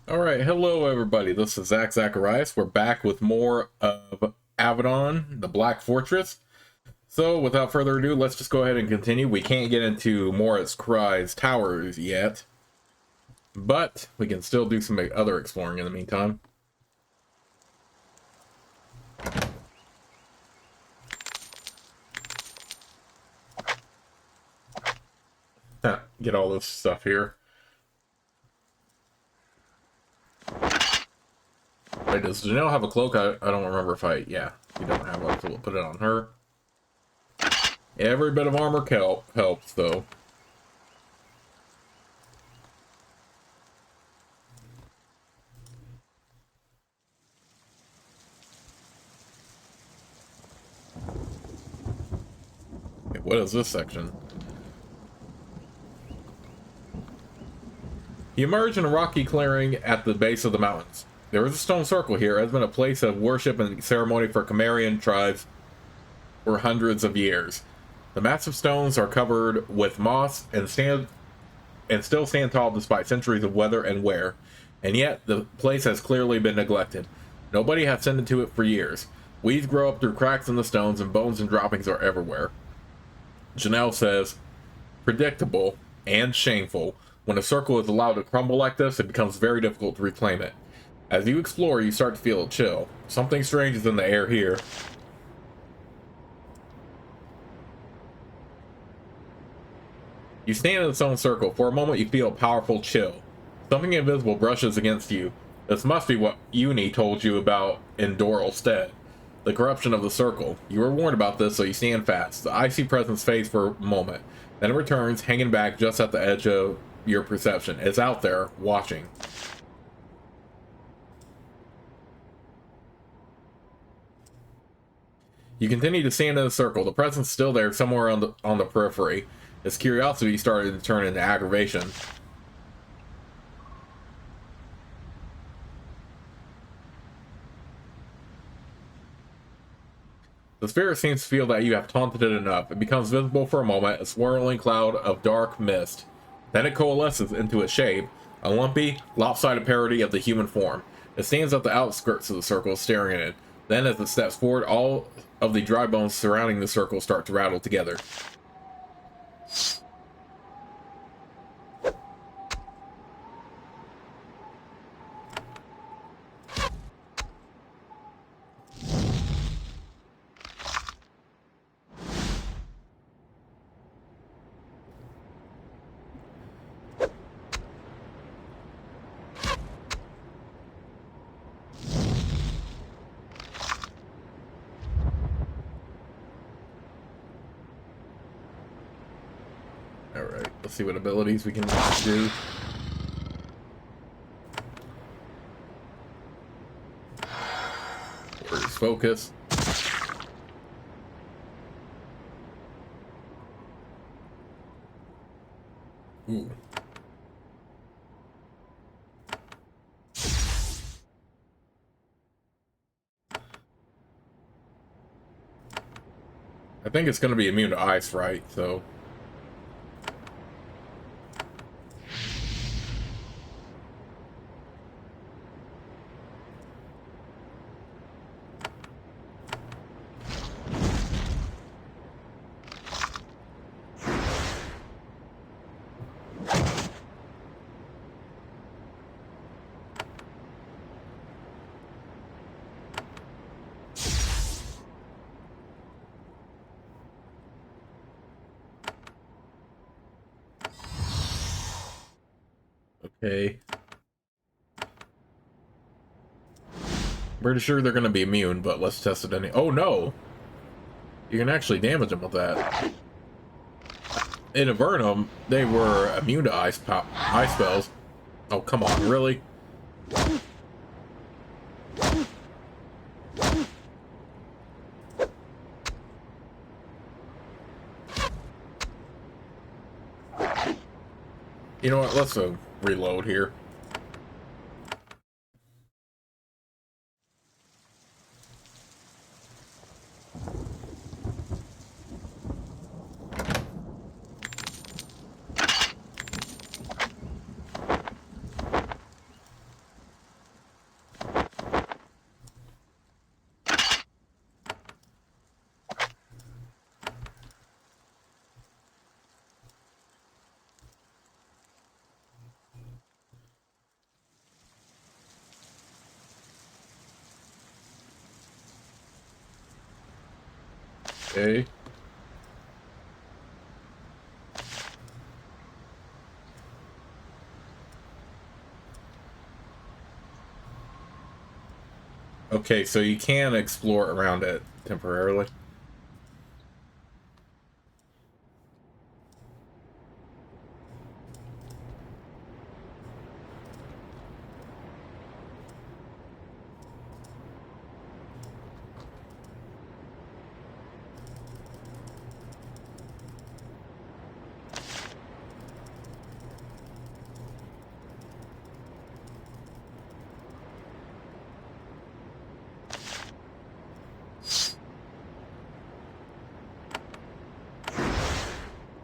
Alright, hello everybody, this is Zacharias. We're back with more of Avadon, the Black Fortress. So, without further ado, let's just go ahead and continue. We can't get into Moritz Kry's towers yet, but we can still do some other exploring in the meantime. Get all this stuff here. Wait, does Janelle have a cloak? I don't remember if yeah, you don't have one, so we'll put it on her. Every bit of armor helps, though. Okay, what is this section? You emerge in a rocky clearing at the base of the mountains. There is a stone circle here. It has been a place of worship and ceremony for Cimmerian tribes for hundreds of years. The massive stones are covered with moss and still stand tall despite centuries of weather and wear. And yet, the place has clearly been neglected. Nobody has tended to it for years. Weeds grow up through cracks in the stones, and bones and droppings are everywhere. Janelle says, predictable and shameful. When a circle is allowed to crumble like this, it becomes very difficult to reclaim it. As you explore, you start to feel a chill. Something strange is in the air here. You stand in the stone circle. For a moment, you feel a powerful chill. Something invisible brushes against you. This must be what Uni told you about in Doral Stead. The corruption of the circle. You were warned about this, so you stand fast. The icy presence fades for a moment. Then it returns, hanging back just at the edge of your perception. It's out there, watching. You continue to stand in the circle. The presence is still there, somewhere on the periphery. Its curiosity started to turn into aggravation. The spirit seems to feel that you have taunted it enough. It becomes visible for a moment, a swirling cloud of dark mist. Then it coalesces into its shape, a lumpy, lopsided parody of the human form. It stands at the outskirts of the circle, staring at it. Then, as it steps forward, all of the dry bones surrounding the circle start to rattle together. Alright, let's see what abilities we can do. Where's focus? Ooh. I think it's going to be immune to ice, right? So... Okay. Pretty sure they're going to be immune, but let's test it oh no! You can actually damage them with that. In Avernum, they were immune to ice spells. Oh, come on, really? You know what, let's reload here. Okay. Okay, so you can explore around it temporarily.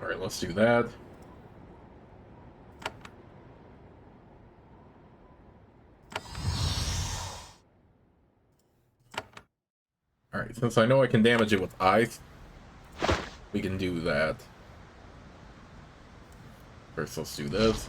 Alright, let's do that. Alright, since I know I can damage it with ice, we can do that. First, let's do this.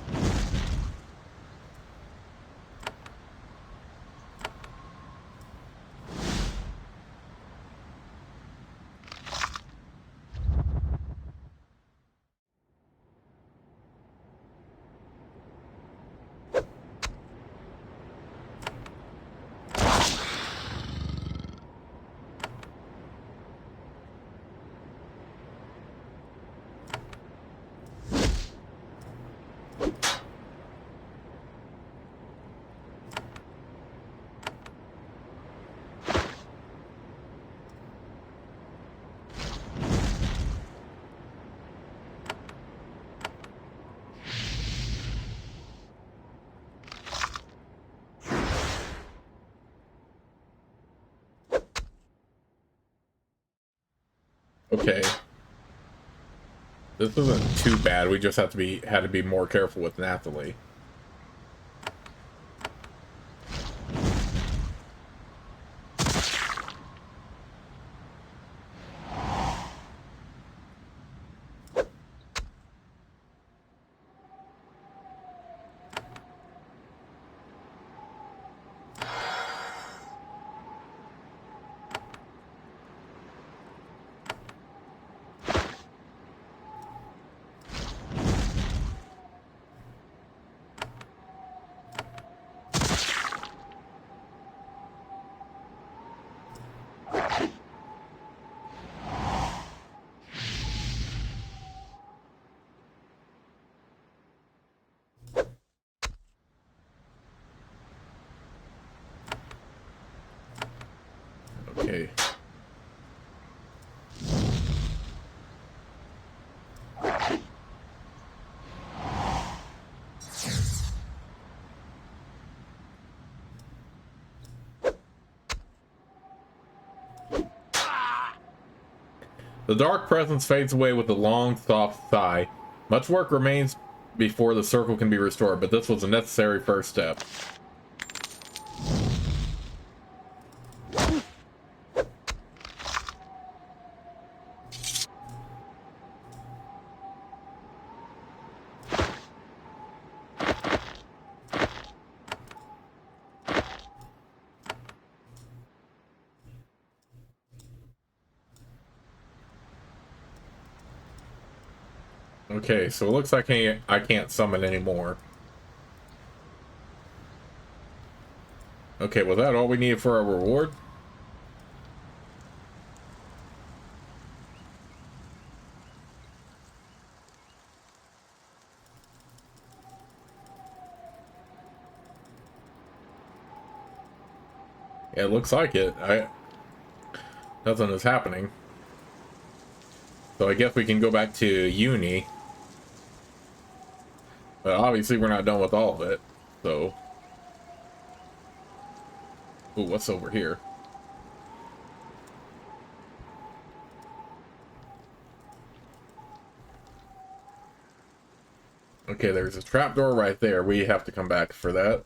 Okay. This isn't too bad. We just had to be more careful with Nathalie. Okay. The dark presence fades away with a long, soft sigh. Much work remains before the circle can be restored, but this was a necessary first step. Okay, so it looks like I can't summon anymore. Okay, was that all we needed for our reward? Yeah, it looks like it. Nothing is happening. So I guess we can go back to uni. But obviously we're not done with all of it, so... Ooh, what's over here? Okay, there's a trapdoor right there. We have to come back for that.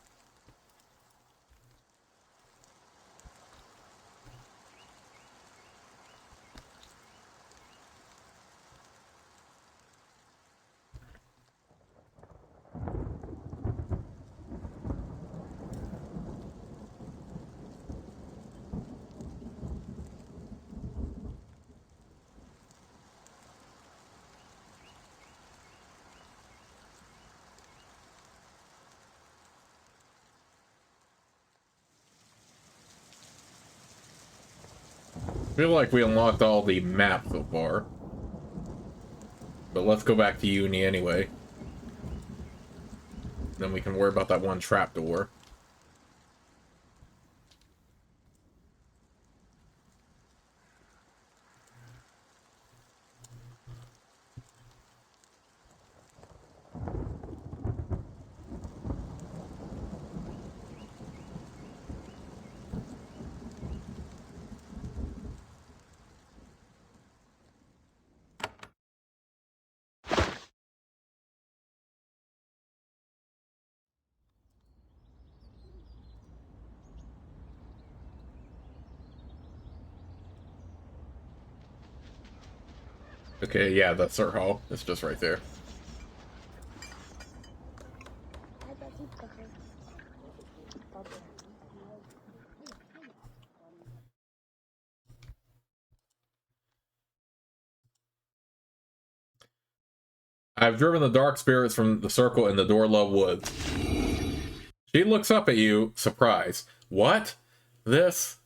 feel like we unlocked all the map so far. But let's go back to Uni anyway. Then we can worry about that one trapdoor. Okay, yeah, that's our hall. It's just right there. I've driven the dark spirits from the circle in the Dorla woods. She looks up at you, surprised. What? This?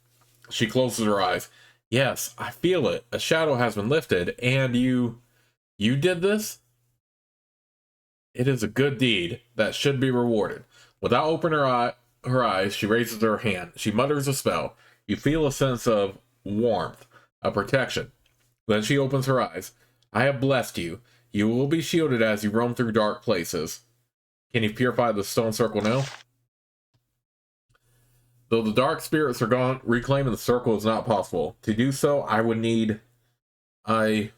She closes her eyes. Yes, I feel it. A shadow has been lifted, and you did this? It is a good deed that should be rewarded. Without opening her eyes, she raises her hand. She mutters a spell. You feel a sense of warmth, a protection. Then she opens her eyes. I have blessed you. You will be shielded as you roam through dark places. Can you purify the stone circle now? Though the dark spirits are gone, reclaiming the circle is not possible. To do so, I would need... I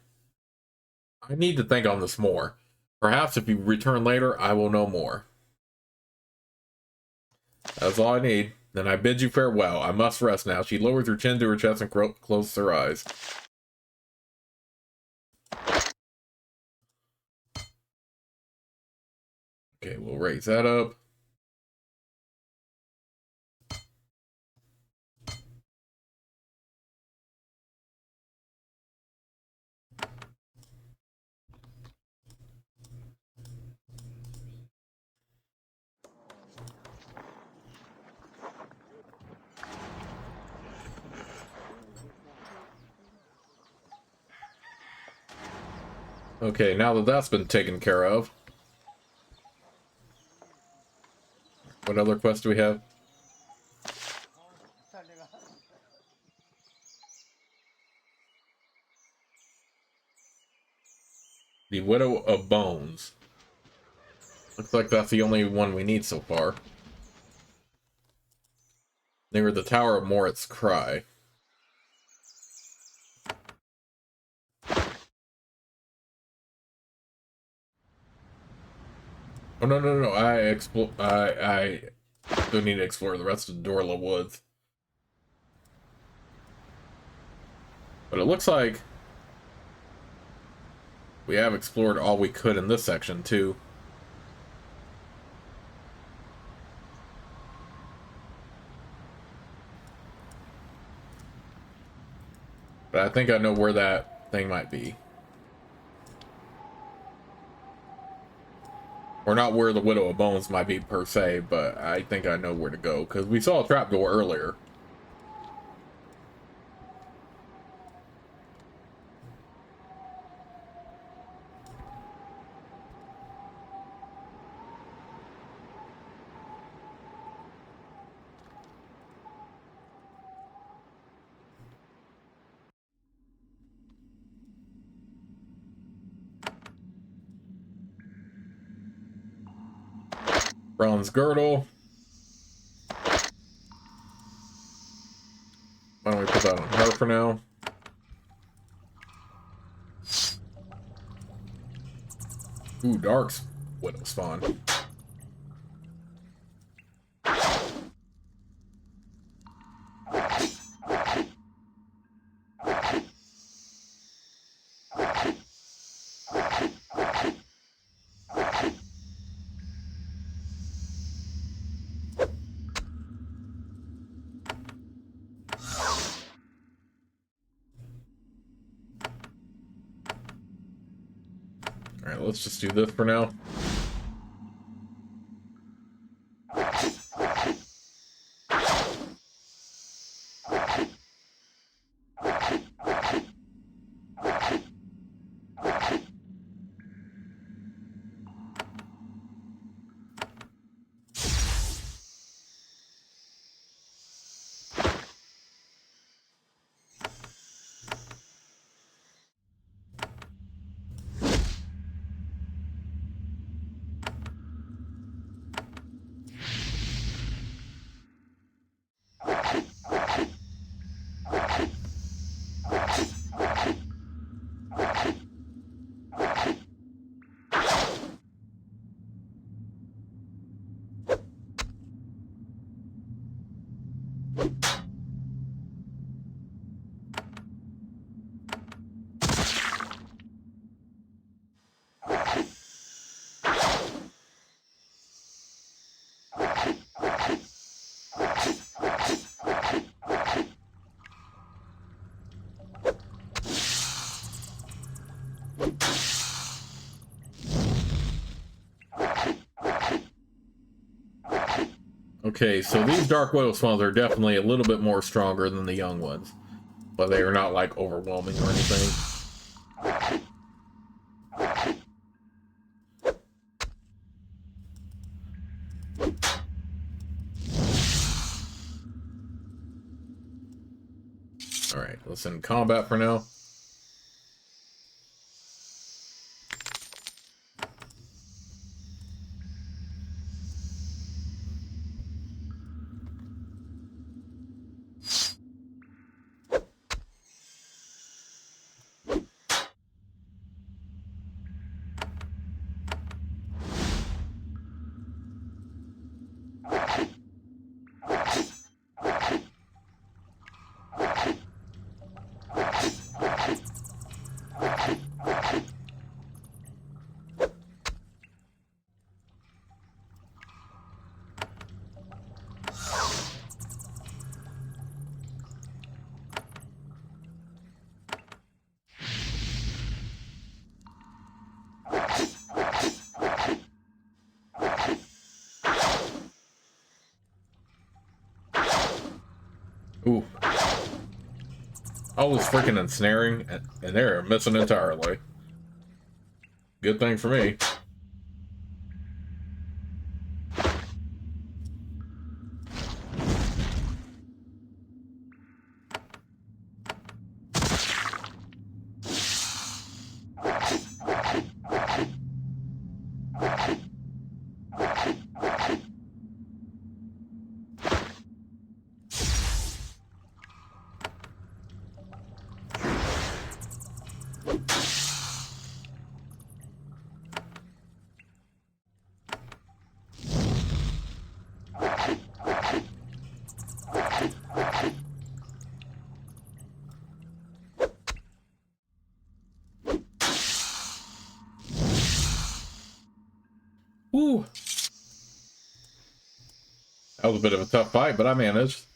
need to think on this more. Perhaps if you return later, I will know more. That's all I need. Then I bid you farewell. I must rest now. She lowers her chin to her chest and closes her eyes. Okay, we'll raise that up. Okay, now that that's been taken care of, what other quest do we have? The Widow of Bones. Looks like that's the only one we need so far. Near the Tower of Morit's Cry. Oh, no. I still need to explore the rest of the Dorla Woods. But it looks like we have explored all we could in this section, too. But I think I know where that thing might be. Or not where the Widow of Bones might be, per se, but I think I know where to go. Because we saw a trapdoor earlier. Bronze girdle. Why don't we put that on her for now? Ooh, Dark's Widow spawn. Alright, let's just do this for now. Okay, so these Dark Widow spawns are definitely a little bit more stronger than the young ones, but they are not like overwhelming or anything. Alright, let's end combat for now. Ooh. All this freaking ensnaring, and they're missing entirely. Good thing for me. Woo! That was a bit of a tough fight, but I managed.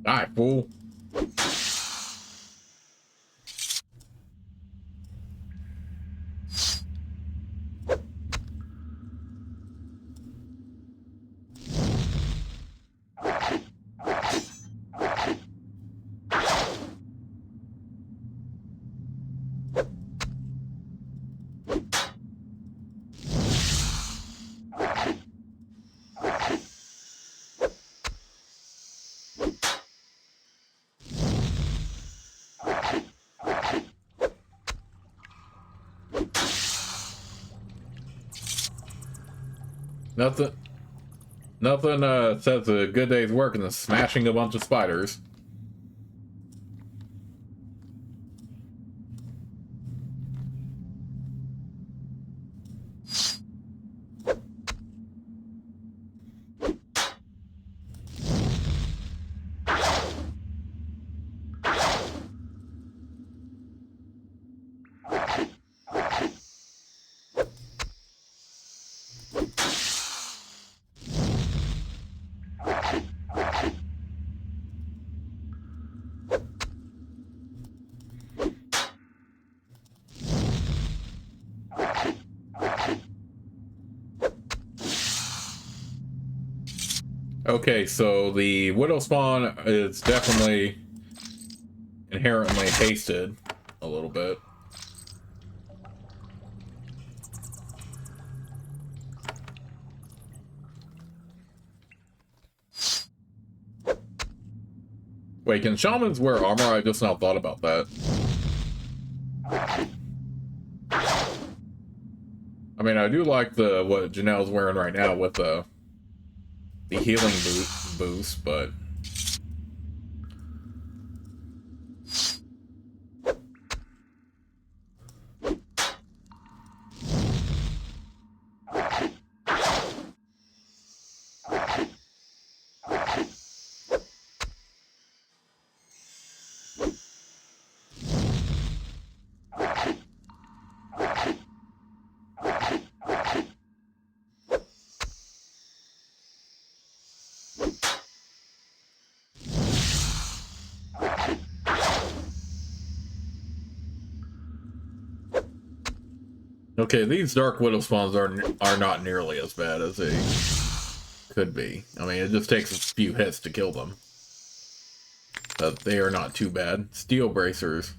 Die, fool. Nothing says a good day's work than smashing a bunch of spiders. Okay, so the Widow spawn is definitely inherently hasted a little bit. Wait, can shamans wear armor? I just now thought about that. I mean, I do like what Janelle's wearing right now with the healing boost, but Okay, these Dark Widow spawns are not nearly as bad as they could be. I mean, it just takes a few hits to kill them. But they are not too bad. Steel bracers.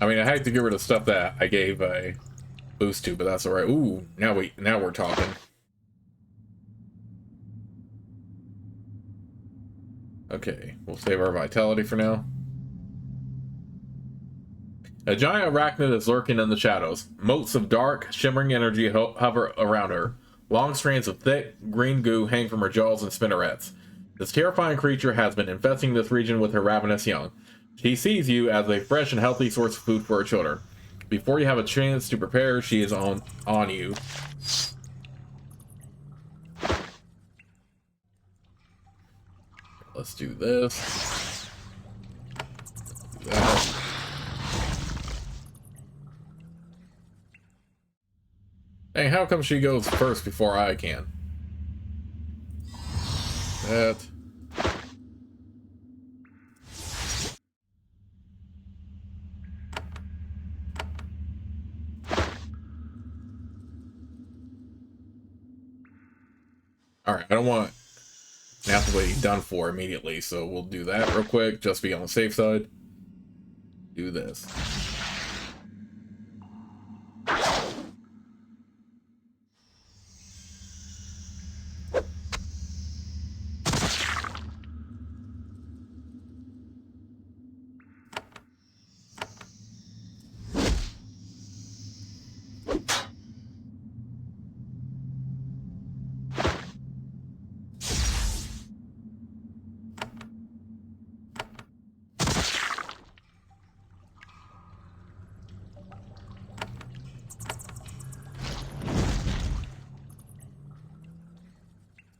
I mean, I had to get rid of stuff that I gave a boost to, but that's alright. Ooh, now we're talking. Okay, we'll save our vitality for now. A giant arachnid is lurking in the shadows. Motes of dark, shimmering energy hover around her. Long strands of thick, green goo hang from her jaws and spinnerets. This terrifying creature has been infesting this region with her ravenous young. She sees you as a fresh and healthy source of food for her children. Before you have a chance to prepare, she is on you. Let's do this. Do that. Hey, how come she goes first before I can? That. Alright, I don't want Nathalie done for immediately, so we'll do that real quick, just be on the safe side. Do this.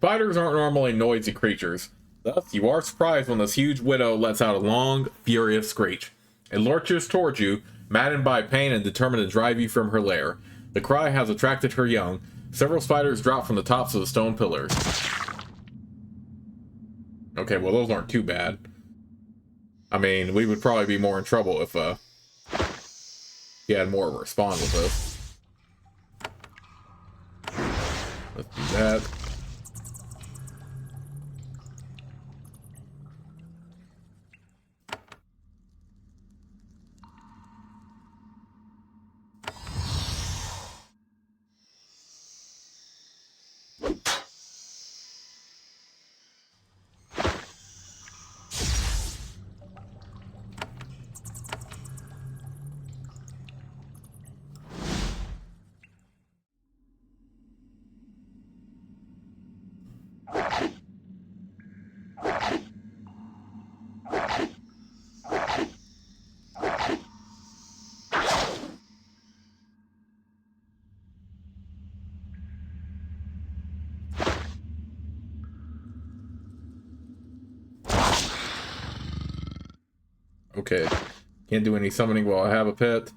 Spiders aren't normally noisy creatures. Thus, you are surprised when this huge widow lets out a long, furious screech. It lurches towards you, maddened by pain and determined to drive you from her lair. The cry has attracted her young. Several spiders drop from the tops of the stone pillars. Okay, well, those aren't too bad. I mean, we would probably be more in trouble if he had more of a respond with us. Let's do that. Okay. Can't do any summoning while I have a pet.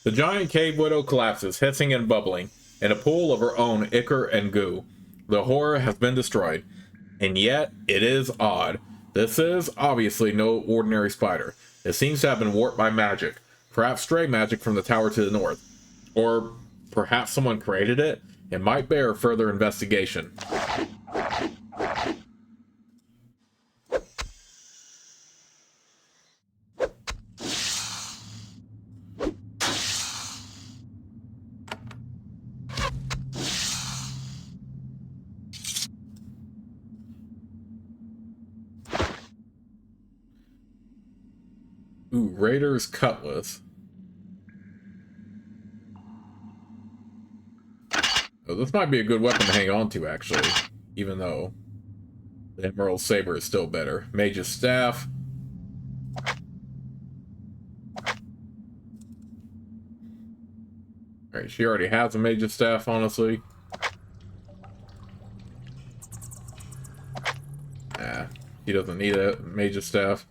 The giant cave widow collapses, hissing and bubbling, in a pool of her own ichor and goo. The horror has been destroyed. And yet, it is odd. This is, obviously, no ordinary spider. It seems to have been warped by magic. Perhaps stray magic from the tower to the north. Or perhaps someone created it? It might bear further investigation. Ooh, Raider's Cutlass. But this might be a good weapon to hang on to, actually. Even though the Emerald Saber is still better. Mage's Staff. Alright, she already has a Mage's Staff, honestly. Nah, she doesn't need a Mage's Staff.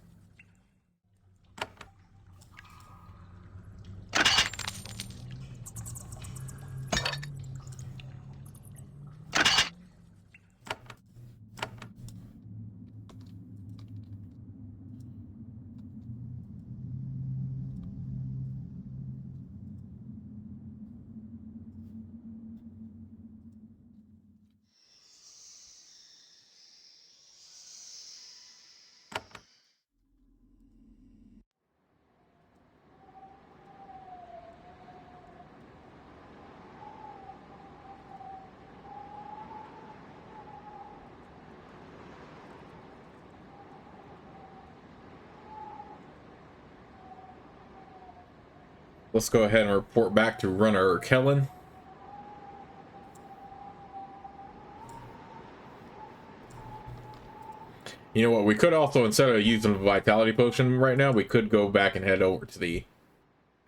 Let's go ahead and report back to Runner Kellen. You know what, we could also, instead of using the Vitality Potion right now, we could go back and head over to the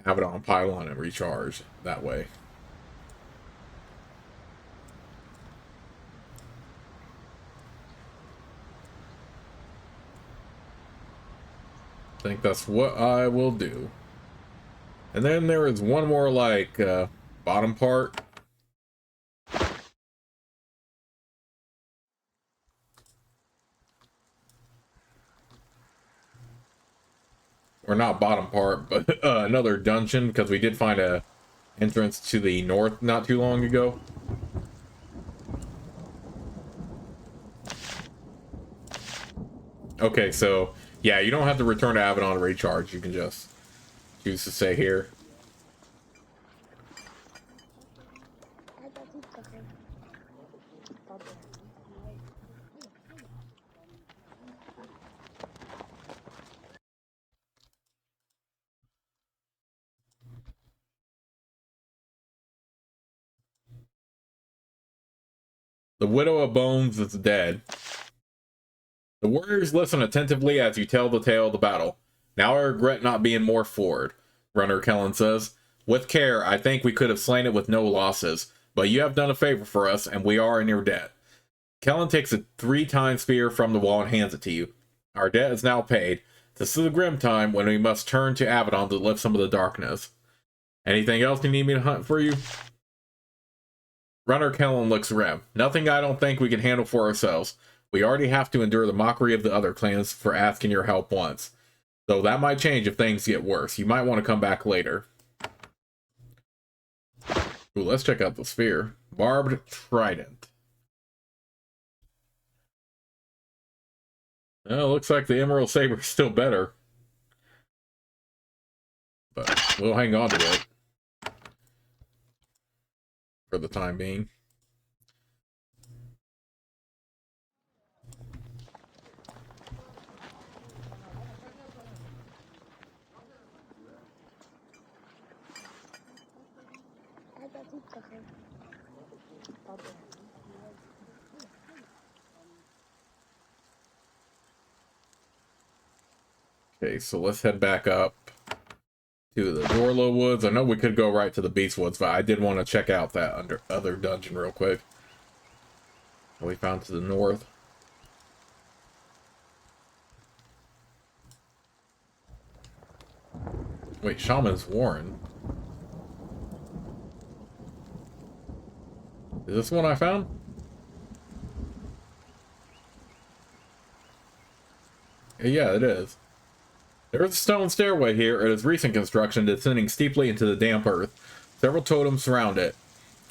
Avadon Pylon and recharge that way. I think that's what I will do. And then there is one more, like, bottom part. Or not bottom part, but another dungeon, because we did find a entrance to the north not too long ago. Okay, so, yeah, you don't have to return to Avadon to recharge. You can just choose to stay here. The Widow of Bones is dead. The warriors listen attentively as you tell the tale of the battle. Now I regret not being more forward, Runner Kellen says. With care, I think we could have slain it with no losses, but you have done a favor for us, and we are in your debt. Kellen takes a 3-time spear from the wall and hands it to you. Our debt is now paid. This is a grim time when we must turn to Avadon to lift some of the darkness. Anything else you need me to hunt for you? Runner Kellen looks grim. Nothing I don't think we can handle for ourselves. We already have to endure the mockery of the other clans for asking your help once. Though that might change if things get worse. You might want to come back later. Ooh, let's check out the spear. Barbed Trident. Well, looks like the Emerald Saber is still better. But we'll hang on to it. For the time being. Okay, so let's head back up to the Dorlo Woods. I know we could go right to the Beast Woods, but I did want to check out that other dungeon real quick. We found to the north. Wait, Shaman's Warren. Is this one I found? Yeah, it is. There is a stone stairway here. It is recent construction, descending steeply into the damp earth. Several totems surround it,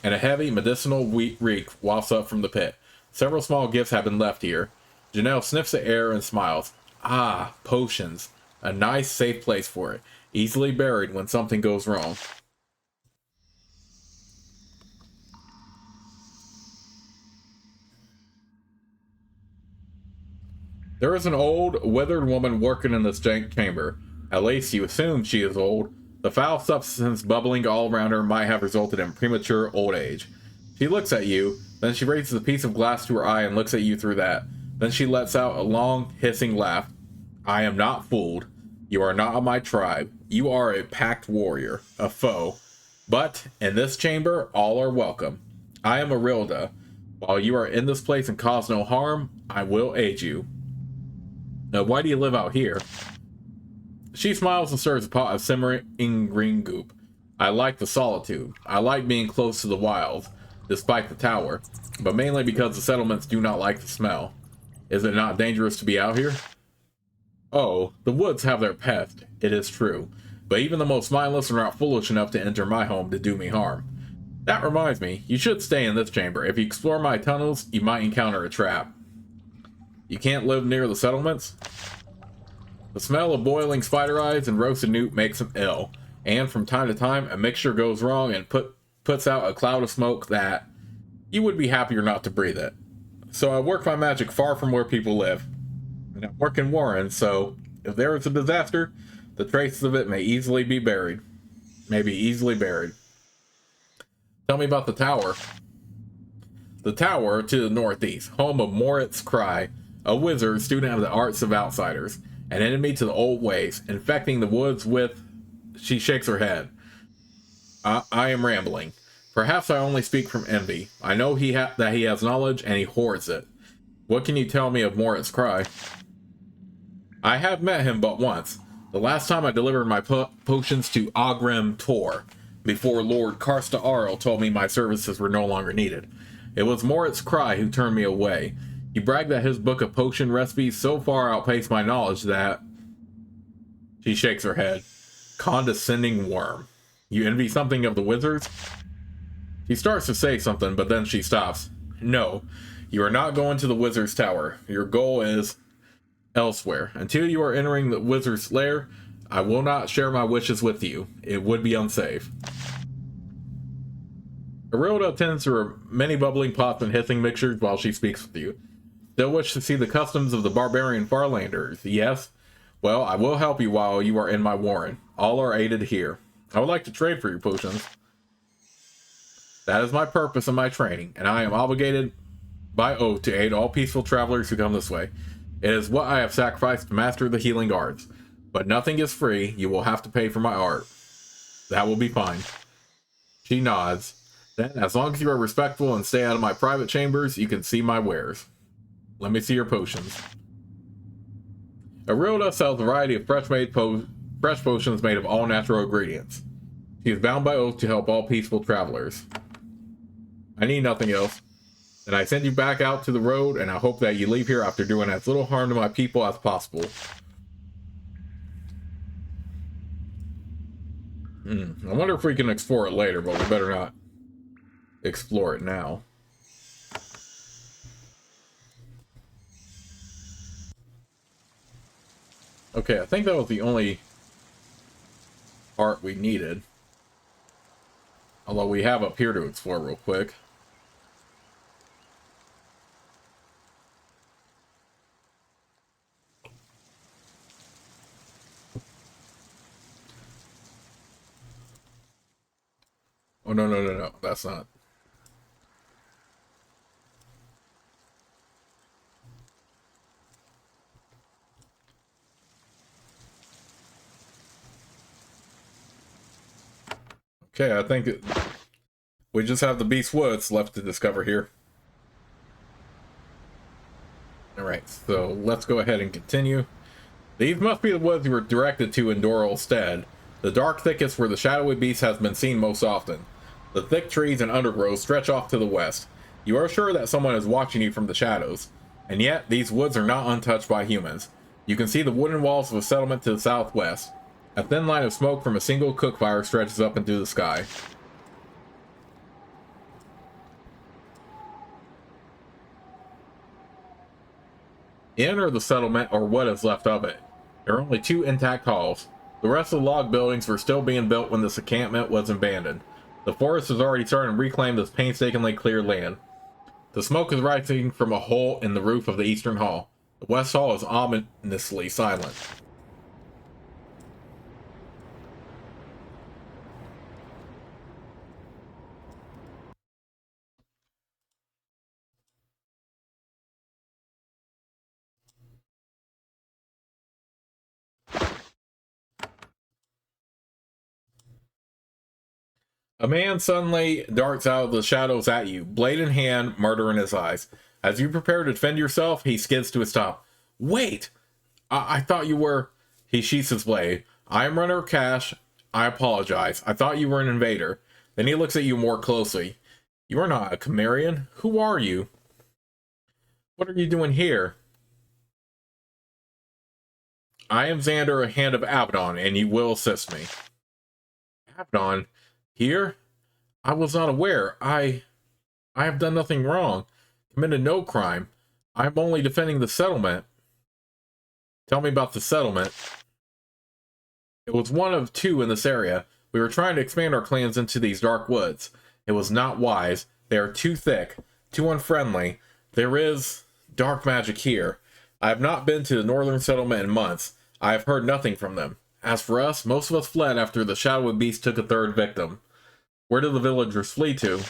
and a heavy medicinal reek wafts up from the pit. Several small gifts have been left here. Janelle sniffs the air and smiles. Ah, potions. A nice, safe place for it. Easily buried when something goes wrong. There is an old, withered woman working in this dank chamber. At least you assume she is old. The foul substance bubbling all around her might have resulted in premature old age. She looks at you, then she raises a piece of glass to her eye and looks at you through that. Then she lets out a long, hissing laugh. I am not fooled. You are not of my tribe. You are a packed warrior, a foe. But in this chamber, all are welcome. I am Arilda. While you are in this place and cause no harm, I will aid you. Now, why do you live out here? She smiles and stirs a pot of simmering green goop. I like the solitude. I like being close to the wilds, despite the tower, but mainly because the settlements do not like the smell. Is it not dangerous to be out here? Oh, the woods have their pest, it is true, but even the most mindless are not foolish enough to enter my home to do me harm. That reminds me, you should stay in this chamber. If you explore my tunnels, you might encounter a trap. You can't live near the settlements? The smell of boiling spider eyes and roasted newt makes him ill, and from time to time, a mixture goes wrong and puts out a cloud of smoke that you would be happier not to breathe it. So I work my magic far from where people live. And I work in Warren, so if there is a disaster, the traces of it may easily be buried. Maybe easily buried. Tell me about the tower. The tower to the northeast, home of Moritz Cry, a wizard, student of the arts of outsiders, an enemy to the old ways, infecting the woods with... She shakes her head. I am rambling. Perhaps I only speak from envy. I know that he has knowledge and he hoards it. What can you tell me of Moritz Cry? I have met him but once. The last time I delivered my potions to Ogrim Tor, before Lord Karsta Arl told me my services were no longer needed. It was Moritz Cry who turned me away. He bragged that his book of potion recipes so far outpaced my knowledge that... She shakes her head. Condescending worm. You envy something of the wizards? She starts to say something, but then she stops. No, you are not going to the wizard's tower. Your goal is elsewhere. Until you are entering the wizard's lair, I will not share my wishes with you. It would be unsafe. Arilda attends to her many bubbling pots and hissing mixtures while she speaks with you. Still wish to see the customs of the barbarian Farlanders, yes? Well, I will help you while you are in my warren. All are aided here. I would like to trade for your potions. That is my purpose and my training, and I am obligated by oath to aid all peaceful travelers who come this way. It is what I have sacrificed to master the healing arts. But nothing is free. You will have to pay for my art. That will be fine. She nods. Then, as long as you are respectful and stay out of my private chambers, you can see my wares. Let me see your potions. Arilda sells a variety of fresh potions made of all natural ingredients. She is bound by oath to help all peaceful travelers. I need nothing else. And I send you back out to the road, and I hope that you leave here after doing as little harm to my people as possible. I wonder if we can explore it later, but we better not explore it now. Okay, I think that was the only part we needed. Although we have up here to explore real quick. Oh, no, that's not. Okay, I think we just have the Beast Woods left to discover here. Alright, so let's go ahead and continue. These must be the woods you were directed to in Doral Stead. The dark thickets where the shadowy beast has been seen most often. The thick trees and undergrowth stretch off to the west. You are sure that someone is watching you from the shadows. And yet, these woods are not untouched by humans. You can see the wooden walls of a settlement to the southwest. A thin line of smoke from a single cook fire stretches up into the sky. Enter the settlement, or what is left of it. There are only 2 intact halls. The rest of the log buildings were still being built when this encampment was abandoned. The forest has already started to reclaim this painstakingly cleared land. The smoke is rising from a hole in the roof of the eastern hall. The west hall is ominously silent. A man suddenly darts out of the shadows at you, blade in hand, murder in his eyes. As you prepare to defend yourself, he skids to a stop. Wait! I thought you were... He sheaths his blade. I am Runner Cash. I apologize. I thought you were an invader. Then he looks at you more closely. You are not a Cimmerian. Who are you? What are you doing here? I am Xander, a hand of Avadon, and you will assist me. Avadon? Here? I was not aware. I have done nothing wrong. Committed no crime. I am only defending the settlement. Tell me about the settlement. It was one of two in this area. We were trying to expand our clans into these dark woods. It was not wise. They are too thick, too unfriendly. There is dark magic here. I have not been to the northern settlement in months. I have heard nothing from them. As for us, most of us fled after the shadowy beast took a third victim. Where did the villagers flee to?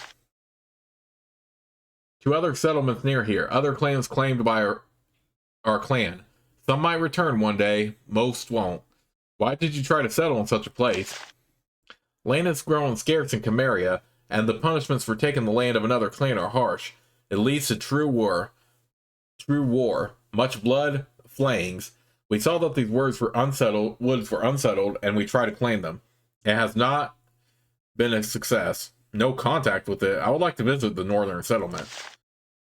To other settlements near here. Other clans claimed by our clan. Some might return one day. Most won't. Why did you try to settle in such a place? Land has grown scarce in Cimmeria, and the punishments for taking the land of another clan are harsh. It leads to true war. Much blood, flayings. We saw that these woods were unsettled, and we tried to claim them. It has not been a success. No contact with it. I would like to visit the northern settlement.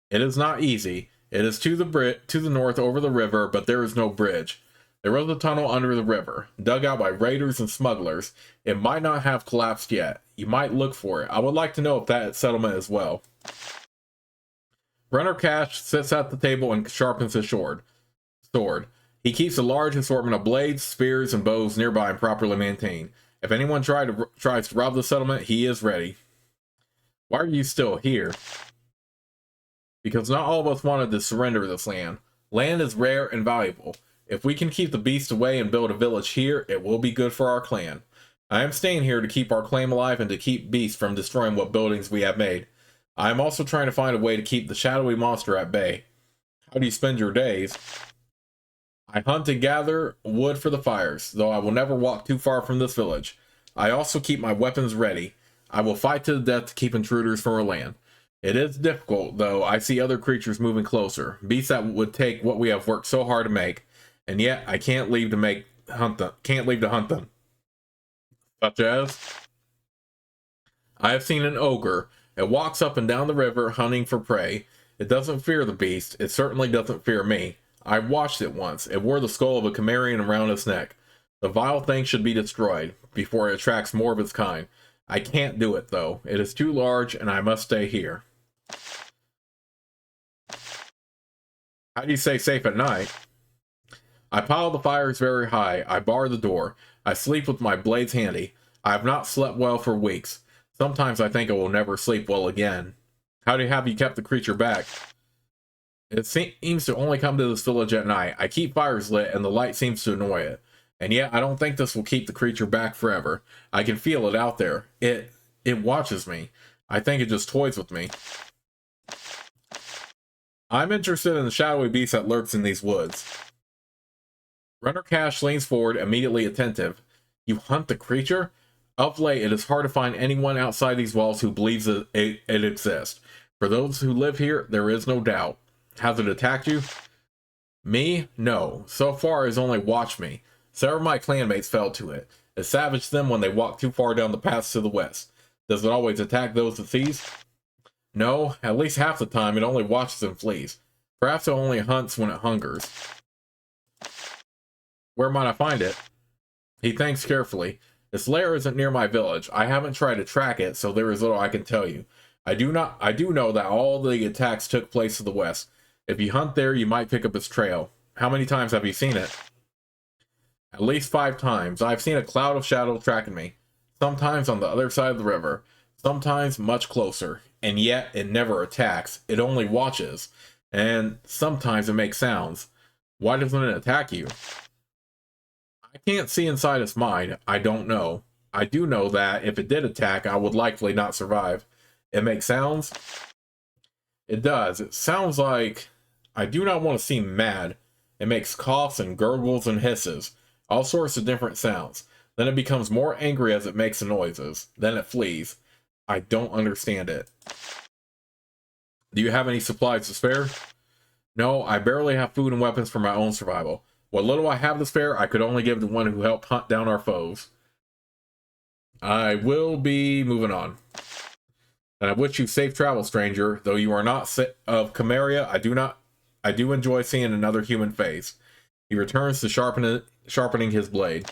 It is not easy. It is to the north over the river, but there is no bridge. There was a tunnel under the river, dug out by raiders and smugglers. It might not have collapsed yet. You might look for it. I would like to know if that settlement as well. Runner Cash sits at the table and sharpens his sword. He keeps a large assortment of blades, spears, and bows nearby and properly maintained. If anyone tries to rob the settlement, he is ready. Why are you still here? Because not all of us wanted to surrender this land. Land is rare and valuable. If we can keep the beast away and build a village here, it will be good for our clan. I am staying here to keep our claim alive and to keep beasts from destroying what buildings we have made. I am also trying to find a way to keep the shadowy monster at bay. How do you spend your days? I hunt and gather wood for the fires, though I will never walk too far from this village. I also keep my weapons ready. I will fight to the death to keep intruders from our land. It is difficult, though. I see other creatures moving closer, beasts that would take what we have worked so hard to make. And yet, I can't leave to hunt them. Such as? I have seen an ogre. It walks up and down the river, hunting for prey. It doesn't fear the beast. It certainly doesn't fear me. I watched it once. It wore the skull of a Cimmerian around its neck. The vile thing should be destroyed, before it attracts more of its kind. I can't do it, though. It is too large, and I must stay here. How do you stay safe at night? I pile the fires very high. I bar the door. I sleep with my blades handy. I have not slept well for weeks. Sometimes I think I will never sleep well again. How have you kept the creature back? It seems to only come to this village at night. I keep fires lit, and the light seems to annoy it. And yet, I don't think this will keep the creature back forever. I can feel it out there. It watches me. I think it just toys with me. I'm interested in the shadowy beast that lurks in these woods. Runner Cash leans forward, immediately attentive. You hunt the creature? Of late, it is hard to find anyone outside these walls who believes that it exists. For those who live here, there is no doubt. Has it attacked you? Me? No. So far, it has only watched me. Several of my clanmates fell to it. It savaged them when they walked too far down the paths to the west. Does it always attack those it sees? No. At least half the time, it only watches and flees. Perhaps it only hunts when it hungers. Where might I find it? He thinks carefully. Its lair isn't near my village. I haven't tried to track it, so there is little I can tell you. I do know that all the attacks took place to the west. If you hunt there, you might pick up its trail. How many times have you seen it? At least 5 times. I've seen a cloud of shadow tracking me. Sometimes on the other side of the river. Sometimes much closer. And yet, it never attacks. It only watches. And sometimes it makes sounds. Why doesn't it attack you? I can't see inside its mind. I don't know. I do know that if it did attack, I would likely not survive. It makes sounds? It does. It sounds like... I do not want to seem mad. It makes coughs and gurgles and hisses. All sorts of different sounds. Then it becomes more angry as it makes the noises. Then it flees. I don't understand it. Do you have any supplies to spare? No, I barely have food and weapons for my own survival. What little I have to spare, I could only give to one who helped hunt down our foes. I will be moving on. And I wish you safe travel, stranger. Though you are not of Cameria, I do enjoy seeing another human face. He returns to sharpening his blade.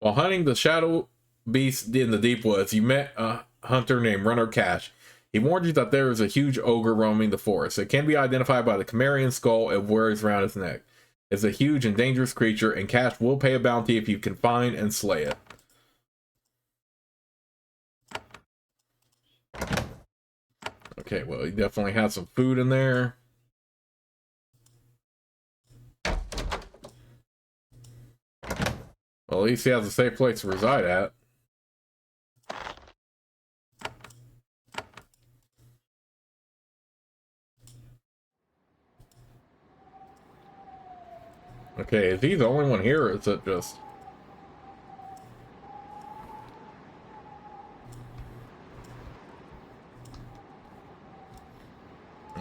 While hunting the shadow beast in the deep woods, you met a hunter named Runner Cash. He warned you that there is a huge ogre roaming the forest. It can be identified by the Camarian skull it wears around his neck. It's a huge and dangerous creature, and Cash will pay a bounty if you can find and slay it. Okay, well, he definitely has some food in there. Well, at least he has a safe place to reside at. Okay, is he the only one here, or is it just...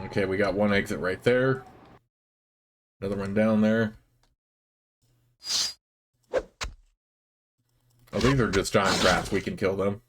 Okay, we got one exit right there. Another one down there. Oh, these are just giant rats. We can kill them.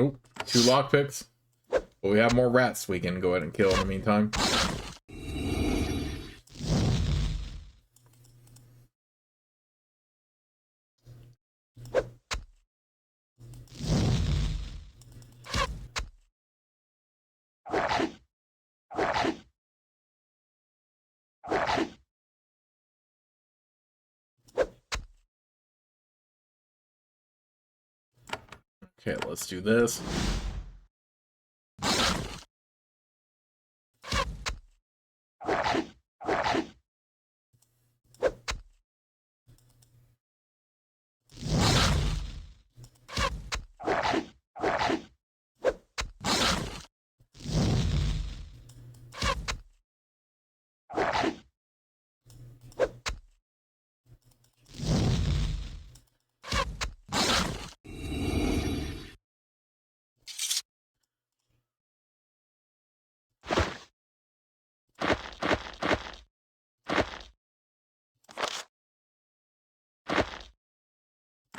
Oh, 2 lockpicks. But we have more rats we can go ahead and kill in the meantime. Okay, let's do this.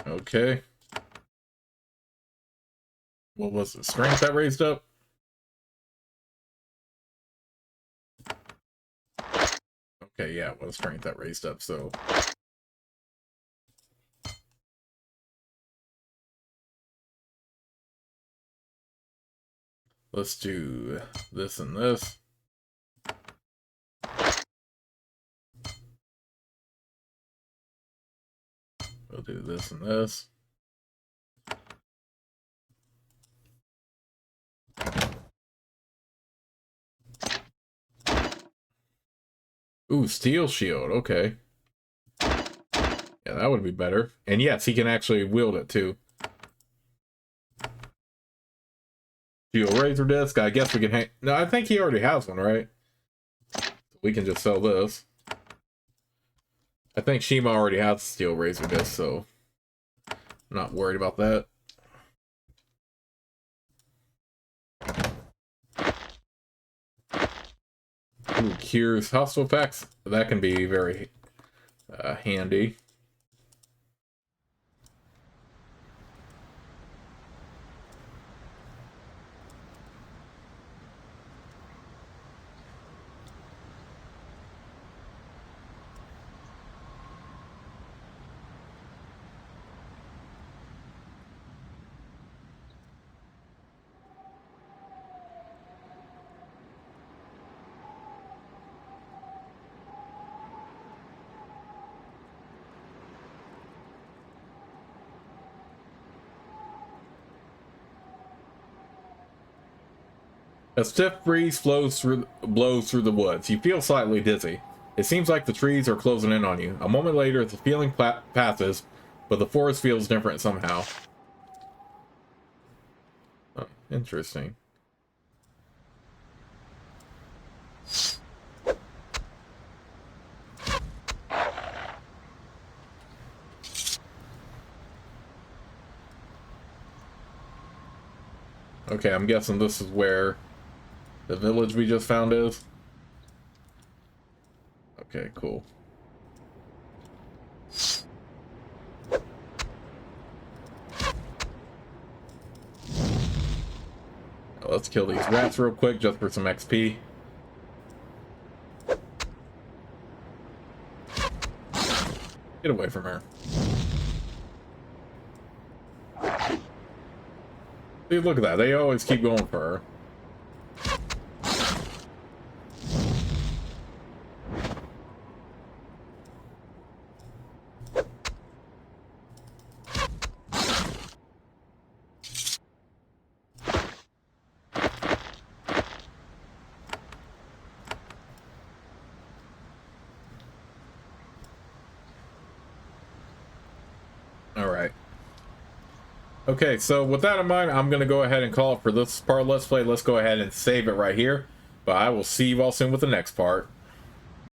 Okay. What was the strength that raised up? Okay, yeah, it was strength that raised up, so... Let's do this and this. We'll do this and this. Ooh, steel shield, okay. Yeah, that would be better. And yes, he can actually wield it too. Steel razor disc, I guess we can hang... No, I think he already has one, right? We can just sell this. I think Shima already has steel razor disc, so... I'm not worried about that. Ooh, cures hostile effects. That can be very handy. A stiff breeze blows through the woods. You feel slightly dizzy. It seems like the trees are closing in on you. A moment later, the feeling passes, but the forest feels different somehow. Oh, interesting. Okay, I'm guessing this is where the village we just found is. Okay, cool. Let's kill these rats real quick just for some XP. Get away from her. See, look at that. They always keep going for her. Okay, so with that in mind, I'm going to go ahead and call it for this part of Let's Play. Let's go ahead and save it right here. But I will see you all soon with the next part.